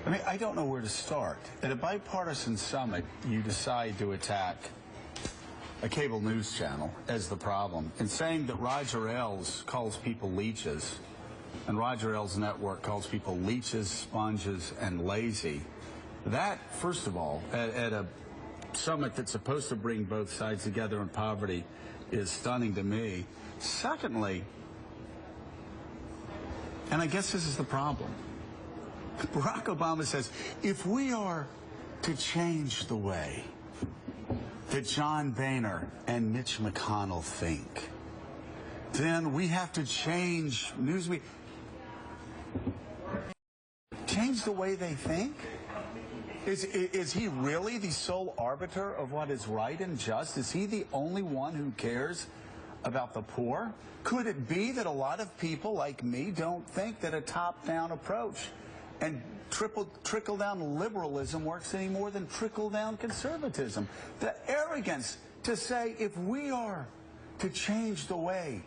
I mean, I don't know where to start. At a bipartisan summit, you decide to attack a cable news channel as the problem, and saying that Roger Ailes calls people leeches, and Roger Ailes' network calls people leeches, sponges, and lazy. That, first of all, at a summit that's supposed to bring both sides together in poverty, is stunning to me. Secondly, and I guess this is the problem, Barack Obama says, if we are to change the way that John Boehner and Mitch McConnell think, then we have to change Newsweek. Change the way they think? Is he really the sole arbiter of what is right and just? Is he the only one who cares about the poor? Could it be that a lot of people like me don't think that a top-down approach and trickle-down liberalism works any more than trickle-down conservatism? The arrogance to say, if we are to change the way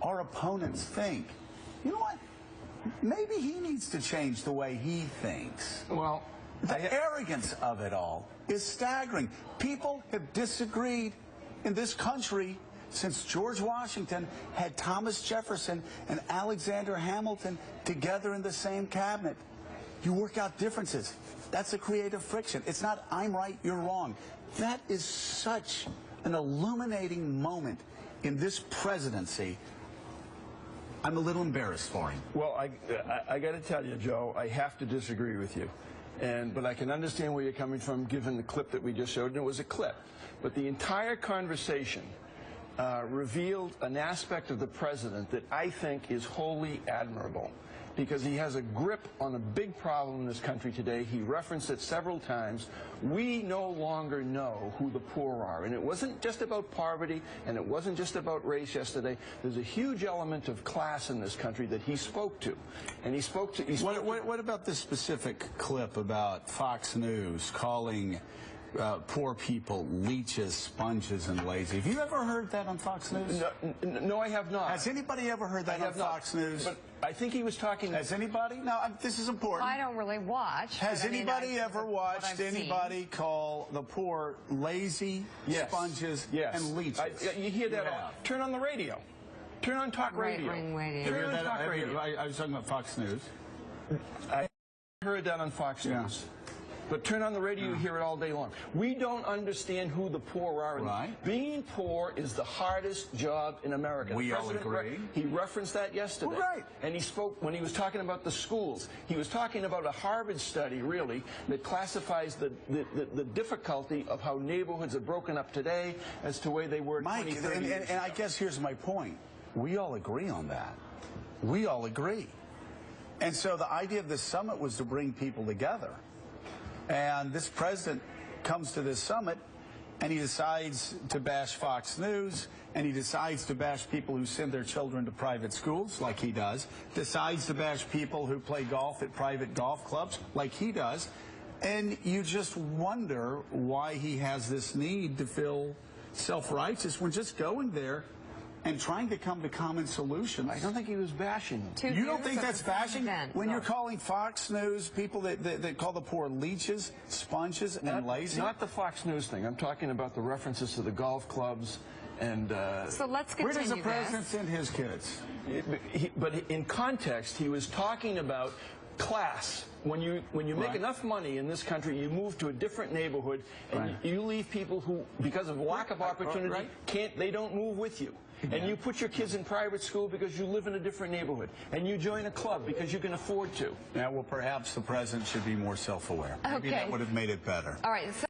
our opponents think, you know what? Maybe he needs to change the way he thinks. Well, the arrogance of it all is staggering. People have disagreed in this country since George Washington had Thomas Jefferson and Alexander Hamilton together in the same cabinet. You work out differences. That's a creative friction. It's not I'm right, you're wrong. That is such an illuminating moment in this presidency. I'm a little embarrassed for him. Well, I got to tell you, Joe, I have to disagree with you. But I can understand where you're coming from, given the clip that we just showed, and it was a clip. But the entire conversation revealed an aspect of the president that I think is wholly admirable, because he has a grip on a big problem in this country today. He referenced it several times. We no longer know who the poor are. And it wasn't just about poverty, and it wasn't just about race yesterday. There's a huge element of class in this country that he spoke to. And he spoke to... What about this specific clip about Fox News calling poor people leeches, sponges, and lazy? Have you ever heard that on Fox News? No, I have not. Has anybody ever heard that on Fox News? But I think he was talking... Has anybody? No, this is important. I don't really watch. Has anybody ever watched anybody call the poor lazy, sponges, and leeches? You hear that? Turn on the radio. Turn on talk radio. Turn on talk radio. I was talking about Fox News. I heard that on Fox News. But turn on the radio, you hear it all day long. We don't understand who the poor are. Right. Being poor is the hardest job in America. We all agree. He referenced that yesterday. Well, right. And he spoke, when he was talking about the schools, he was talking about a Harvard study, really, that classifies the difficulty of how neighborhoods are broken up today as to the way they were 20, 30 years ago. And I guess here's my point. We all agree on that. We all agree. And so the idea of this summit was to bring people together. And this president comes to this summit, and he decides to bash Fox News, and he decides to bash people who send their children to private schools, like he does, decides to bash people who play golf at private golf clubs, like he does, and you just wonder why he has this need to feel self-righteous when just going there and trying to come to common solutions. I don't think he was bashing. You don't think that's bashing? When you're calling Fox News people that call the poor leeches, sponges, and lazy? Not the Fox News thing. I'm talking about the references to the golf clubs and... so let's continue. Where does the president send his kids? But in context, he was talking about class. When you make enough money in this country, you move to a different neighborhood, and you leave people who, because of lack of opportunity, they don't move with you. And you put your kids in private school because you live in a different neighborhood. And you join a club because you can afford to. Yeah, well, perhaps the president should be more self-aware. Maybe that would have made it better. All right.